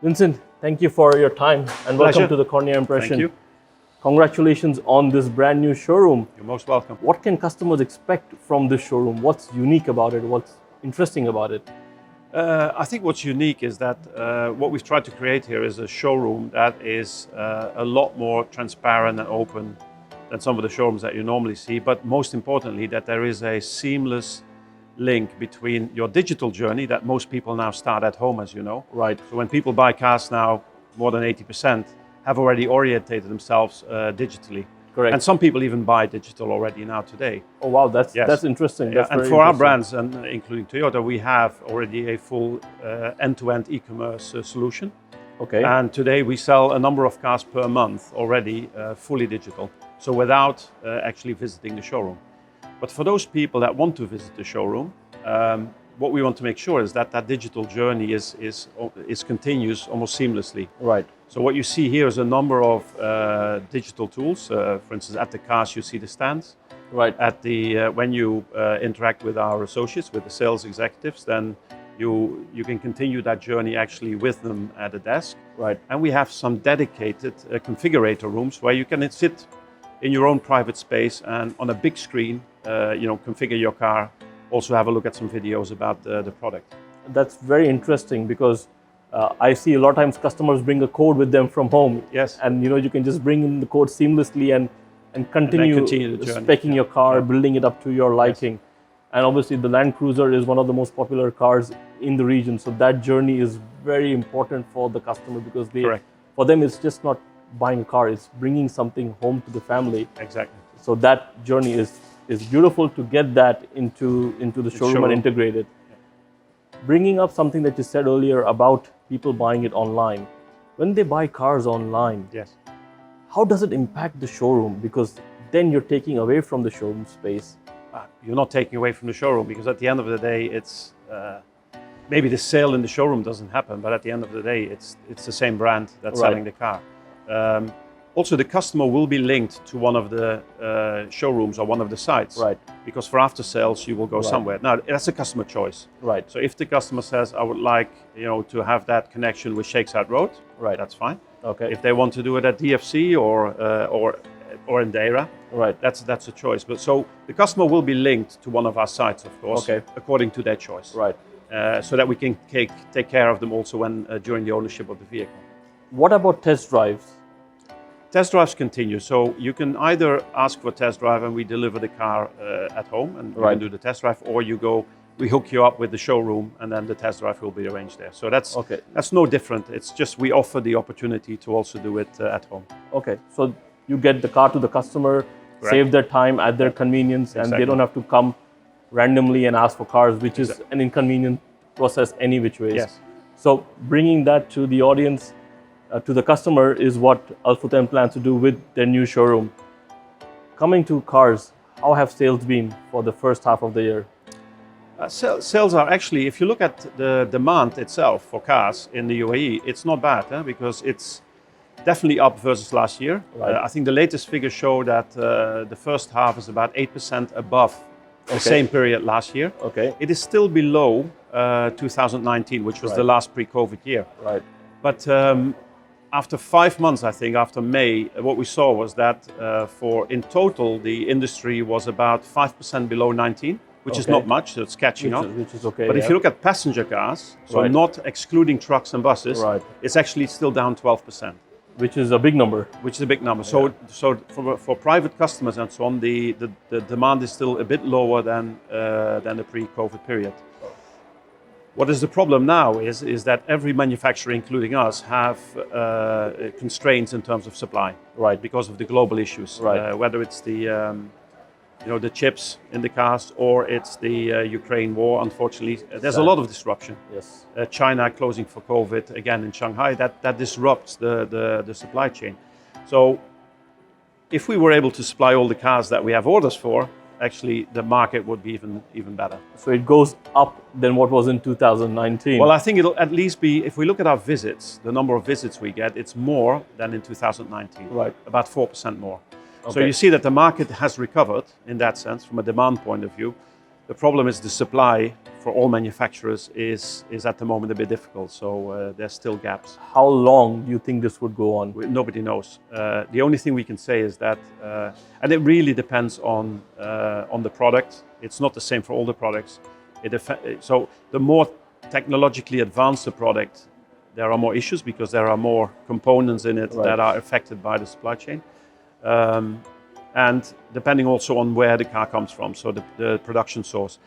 Vincent, thank you for your time and welcome to the Cornea Impression. Thank you. Congratulations on this brand new showroom. You're most welcome. What can customers expect from this showroom? What's unique about it? What's interesting about it? I think what's unique is that what we've tried to create here is a showroom that is a lot more transparent and open than some of the showrooms that you normally see, but most importantly that there is a seamless link between your digital journey that most people now start at home, as you know. Right. So when people buy cars now, more than 80% have already orientated themselves digitally. Correct. And some people even buy digital already now today. Oh wow, that's interesting. Yeah. That's And very for our interesting. brands, and including Toyota, we have already a full end-to-end e-commerce solution. Okay. And today we sell a number of cars per month already fully digital, so without actually visiting the showroom. But for those people that want to visit the showroom, what we want to make sure is that that digital journey is continuous almost seamlessly. Right. So what you see here is a number of digital tools. For instance, at the cars you see the stands. Right. At the when you interact with our associates, with the sales executives, then you can continue that journey actually with them at a desk. Right. And we have some dedicated configurator rooms where you can sit in your own private space and on a big screen, configure your car. Also have a look at some videos about the product. That's very interesting because I see a lot of times customers bring a code with them from home. Yes. And you can just bring in the code seamlessly and continue the journey. speccing your car, Yeah. building it up to your liking. Yes. And obviously the Land Cruiser is one of the most popular cars in the region. So that journey is very important for the customer because Correct. for them it's just not buying a car, it's bringing something home to the family. Exactly. So that journey is beautiful to get that into the showroom and integrate it. Yeah. Bringing up something that you said earlier about people buying it online. When they buy cars online, Yes. how does it impact the showroom? Because then you're taking away from the showroom space. You're not taking away from the showroom because at the end of the day, it's maybe the sale in the showroom doesn't happen, but at the end of the day, it's the same brand that's selling the car. Also, the customer will be linked to one of the showrooms or one of the sites. Right. Because for after sales, you will go somewhere. Now, that's a customer choice. Right. So if the customer says, I would like to have that connection with Shakeside Road, right, that's fine. Okay. If they want to do it at DFC or in Idara, right, that's a choice. But so the customer will be linked to one of our sites, of course, okay, according to their choice. Right. So that we can take care of them also when during the ownership of the vehicle. What about test drives? Test drives continue. So you can either ask for a test drive and we deliver the car at home and you can do the test drive, or we hook you up with the showroom and then the test drive will be arranged there. So that's no different. It's just we offer the opportunity to also do it at home. Okay, so you get the car to the customer, Correct. Save their time at their convenience, Exactly. And they don't have to come randomly and ask for cars, which is an inconvenient process any which ways. Yes. So bringing that to the audience, to the customer, is what Al-Futtaim plans to do with their new showroom. Coming to cars, how have sales been for the first half of the year? Sales are actually, if you look at the demand itself for cars in the UAE, it's not bad because it's definitely up versus last year. Right. I think the latest figures show that the first half is about 8% above the same period last year. Okay. It is still below 2019, which was the last pre-COVID year. Right. But after 5 months, I think, after May, what we saw was that in total, the industry was about 5% below 19, which is not much, so it's catching up. Which is okay. But if you look at passenger cars, so not excluding trucks and buses, it's actually still down 12%. Which is a big number. Which is a big number. So for private customers and so on, the demand is still a bit lower than the pre-COVID period. What is the problem now is that every manufacturer, including us, have constraints in terms of supply, right? Because of the global issues, right? Whether it's the chips in the cars or it's the Ukraine war. Unfortunately, there's a lot of disruption. Yes. China closing for COVID again in Shanghai. That disrupts the supply chain. So if we were able to supply all the cars that we have orders for, actually the market would be even better. So it goes up than what was in 2019? Well, I think it'll at least be, if we look at our visits, the number of visits we get, it's more than in 2019. Right. About 4% more. Okay. So you see that the market has recovered in that sense from a demand point of view. The problem is the supply for all manufacturers is at the moment a bit difficult. So there's still gaps. How long do you think this would go on? Nobody knows. The only thing we can say is that, and it really depends on the product. It's not the same for all the products. So the more technologically advanced the product, there are more issues because there are more components in it that are affected by the supply chain. And depending also on where the car comes from, so the production source.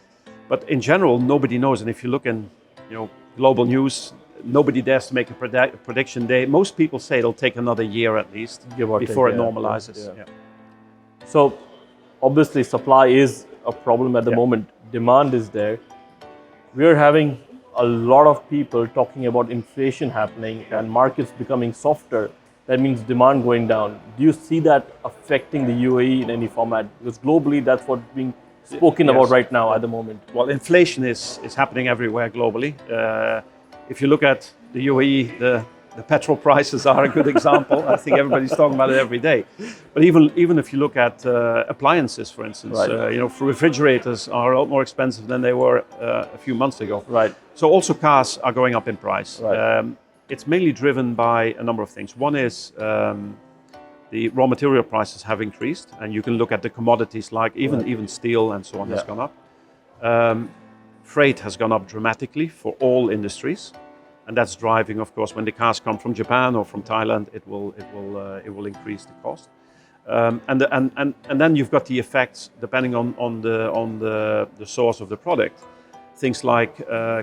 But in general, nobody knows. And if you look in global news, nobody dares to make a prediction. Most people say it'll take another year at least before it normalizes. Yeah. So obviously supply is a problem at the moment. Demand is there. We're having a lot of people talking about inflation happening and markets becoming softer. That means demand going down. Do you see that affecting the UAE in any format? Because globally, that's what's being spoken about right now at the moment. Well, inflation is happening everywhere globally. If you look at the UAE, the petrol prices are a good example. I think everybody's talking about it every day. But even if you look at appliances, for instance, refrigerators are a lot more expensive than they were a few months ago. Right. So also cars are going up in price. Right. It's mainly driven by a number of things. One is the raw material prices have increased, and you can look at the commodities like even steel and so on has gone up. Freight has gone up dramatically for all industries, and that's driving, of course, when the cars come from Japan or from Thailand, it will increase the cost. And then you've got the effects depending on the source of the product. Things like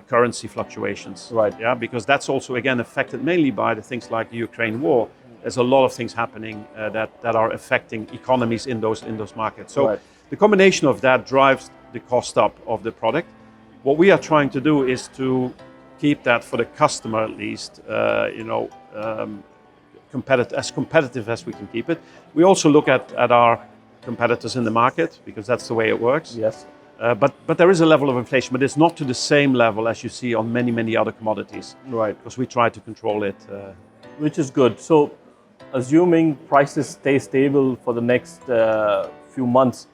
currency fluctuations, yeah, because that's also again affected mainly by the things like the Ukraine war. There's a lot of things happening that are affecting economies in those markets. So the combination of that drives the cost up of the product. What we are trying to do is to keep that for the customer at least, competitive as we can keep it. We also look at our competitors in the market because that's the way it works. Yes. But there is a level of inflation, but it's not to the same level as you see on many other commodities. Right. Because we try to control it. Which is good. So, assuming prices stay stable for the next few months,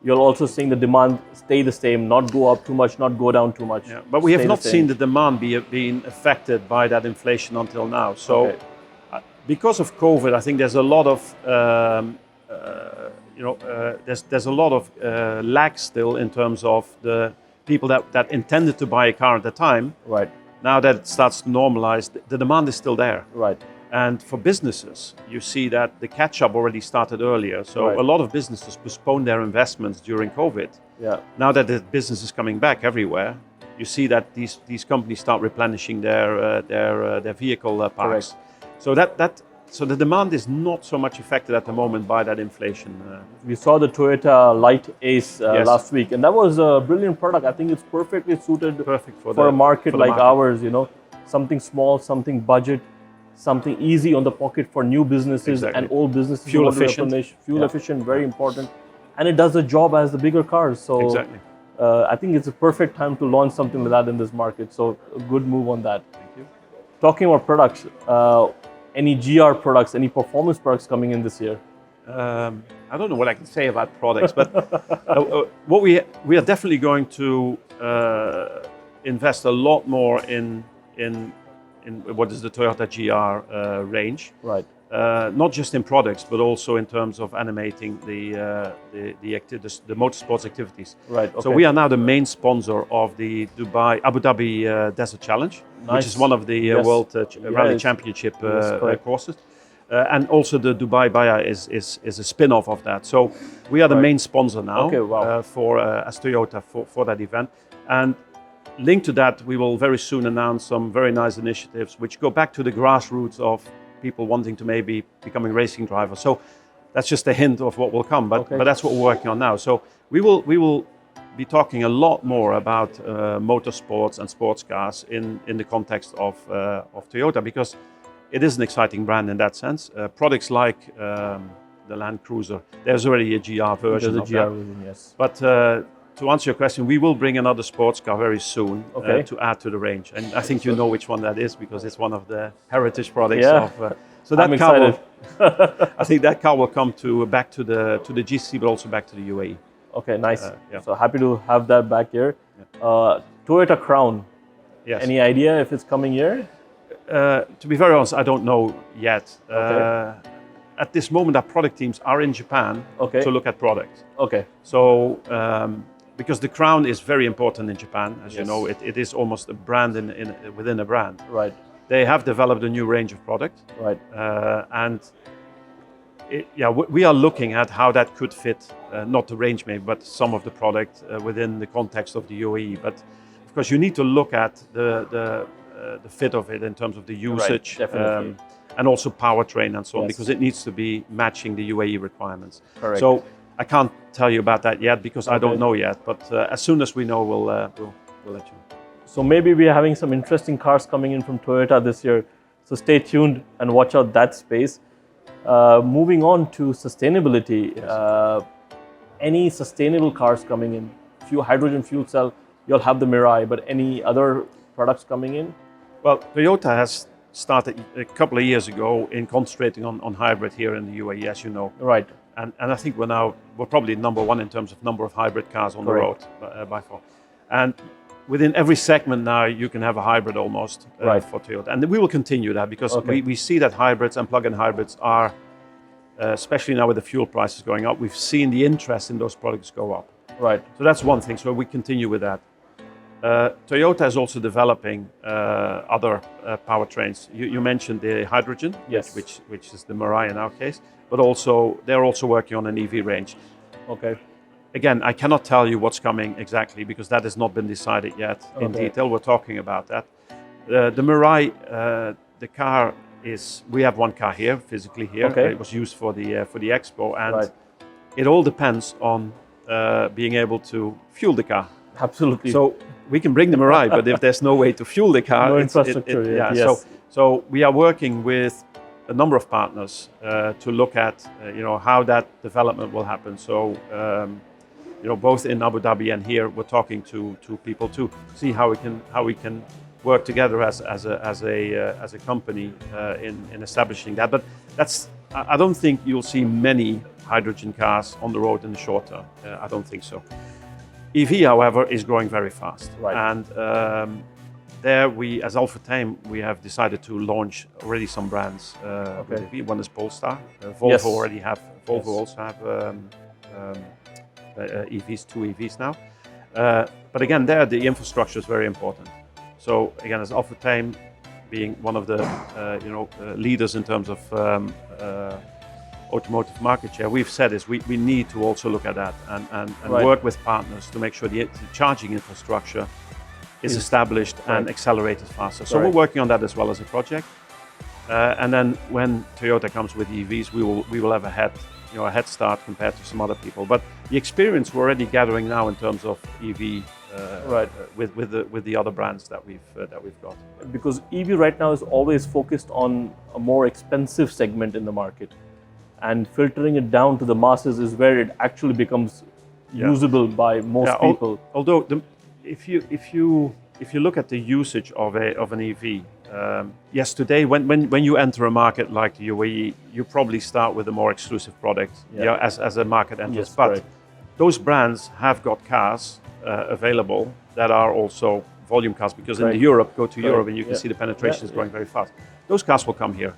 you're also seeing the demand stay the same, not go up too much, not go down too much. Yeah, but we have not seen the demand being affected by that inflation until now. So, because of COVID, I think there's a lot of there's a lot of lag still in terms of the people that intended to buy a car at the time. Right. Now that it starts to normalize, the demand is still there. Right. And for businesses, you see that the catch-up already started earlier. So a lot of businesses postponed their investments during COVID. Yeah. Now that the business is coming back everywhere, you see that these companies start replenishing their vehicle parks. Correct. So the demand is not so much affected at the moment by that inflation. We saw the Toyota Light Ace last week, and that was a brilliant product. I think it's perfectly suited for a market like ours. Something small, something budget, something easy on the pocket for new businesses and old businesses. Fuel efficient. Fuel efficient, very important. And it does the job as the bigger cars. So I think it's a perfect time to launch something like that in this market. So a good move on that. Thank you. Talking about products, any GR products, any performance products coming in this year? I don't know what I can say about products, but what we are definitely going to invest a lot more in what is the Toyota GR range. Right. Not just in products, but also in terms of animating the motorsports activities. Right. Okay. So we are now the main sponsor of the Abu Dhabi Desert Challenge, which is one of the World Rally Championship courses. And also the Dubai Baya is a spin-off of that. So we are the main sponsor now as Toyota for that event. And linked to that, we will very soon announce some very nice initiatives which go back to the grassroots of people wanting to maybe becoming racing drivers. So that's just a hint of what will come, but that's what we're working on now. So we will be talking a lot more about motorsports and sports cars in the context of Toyota, because it is an exciting brand in that sense. Products like the Land Cruiser, there's already a GR version of that. Yes. But to answer your question, we will bring another sports car very soon to add to the range. And I think you know which one that is, because it's one of the heritage products. So that I'm car excited. I think that car will come back to the GC, but also back to the UAE. Okay, nice. Yeah. So happy to have that back here. Toyota Crown. Yes. Any idea if it's coming here? To be very honest, I don't know yet. Okay. At this moment, our product teams are in Japan Okay. to look at products. Okay. So, because the Crown is very important in Japan, as you Yes. know, it is almost a brand within a brand. Right. They have developed a new range of product, Right. and we are looking at how that could fit, not the range maybe, but some of the product within the context of the UAE. But of course, you need to look at the fit of it in terms of the usage, Right, definitely. and also powertrain and so on, Yes. because it needs to be matching the UAE requirements. Correct. So I can't tell you about that yet because I don't Okay. know yet. But as soon as we know, we'll let you know. So maybe we are having some interesting cars coming in from Toyota this year. So stay tuned and watch out that space. Moving on to sustainability. Any sustainable cars coming in? Few hydrogen fuel cell. You'll have the Mirai, but any other products coming in? Well, Toyota has started a couple of years ago in concentrating on hybrid here in the UAE, as you know. Right. And I think we're probably number one in terms of number of hybrid cars on Correct. the road by far. And within every segment now, you can have a hybrid almost Right. for Toyota. And we will continue that because Okay. we see that hybrids and plug-in hybrids are, especially now with the fuel prices going up, we've seen the interest in those products go up. Right. So that's one thing, so we continue with that. Toyota is also developing other powertrains. You mentioned the hydrogen, Yes. which is the Mirai in our case, but also they're also working on an EV range. Okay. Again, I cannot tell you what's coming exactly because that has not been decided yet in Okay. detail. We're talking about that. The Mirai, the car is. We have one car here, physically here. Okay. It was used for the expo, and Right. it all depends on being able to fuel the car. Absolutely. So we can bring them arrive, but if there's no way to fuel the car, No infrastructure yet, yes. So we are working with a number of partners to look at how that development will happen. So both in Abu Dhabi and here, we're talking to people to see how we can work together as a company in establishing that. But I don't think you'll see many hydrogen cars on the road in the short term. I don't think so. EV, however, is growing very fast. Right. And there we, as Al-Futtaim, we have decided to launch already some brands with EV. One is Polestar. Volvo Yes. already have, Volvo Yes. also have EVs, 2 EVs now. But again, there the infrastructure is very important. So again, as Al-Futtaim being one of the leaders in terms of automotive market share, we've said is we need to also look at that and Right. work with partners to make sure the charging infrastructure is established and Right. accelerated faster. So Right. we're working on that as well as a project. And then when Toyota comes with EVs, we will have a head start compared to some other people. But the experience we're already gathering now in terms of EV Right. with the other brands that we've got. Because EV right now is always focused on a more expensive segment in the market, and filtering it down to the masses is where it actually becomes usable by most people. Although if you look at the usage of an EV, yes, today when you enter a market like the UAE, you probably start with a more exclusive product, as a market entrance. Yes, but correct. those brands have got cars available that are also volume cars, because in Europe, go to Europe and you can see the penetration is growing very fast. Those cars will come here.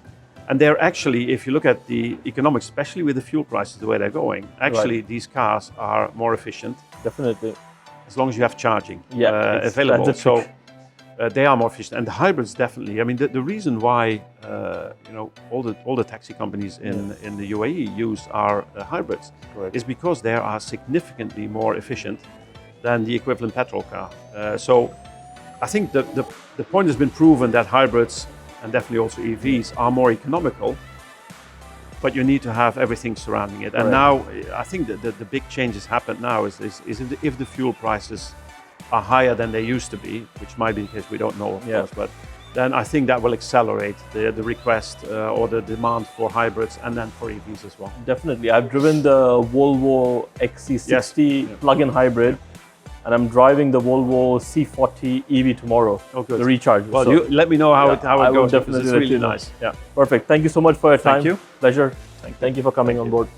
And they're actually, if you look at the economics, especially with the fuel prices, the way they're going, actually these cars are more efficient. Definitely. As long as you have charging It's- available. that's a So trick. they are more efficient. And the hybrids definitely, I mean, the reason why all the taxi companies in the UAE use our hybrids is because they are significantly more efficient than the equivalent petrol car. So I think the point has been proven that hybrids and definitely also EVs are more economical, but you need to have everything surrounding it. And now I think that the big changes happened now is if the fuel prices are higher than they used to be, which might be the case, we don't know, of course, but then I think that will accelerate the request or the demand for hybrids and then for EVs as well. Definitely. I've driven the Volvo XC60 plug-in hybrid, and I'm driving the Volvo C40 EV tomorrow, the recharge. Well, So, you let me know how it I will goes. definitely It's let really you know. nice. Yeah. Perfect. Thank you so much for your time. Thank you. Pleasure. Thank you for coming on board.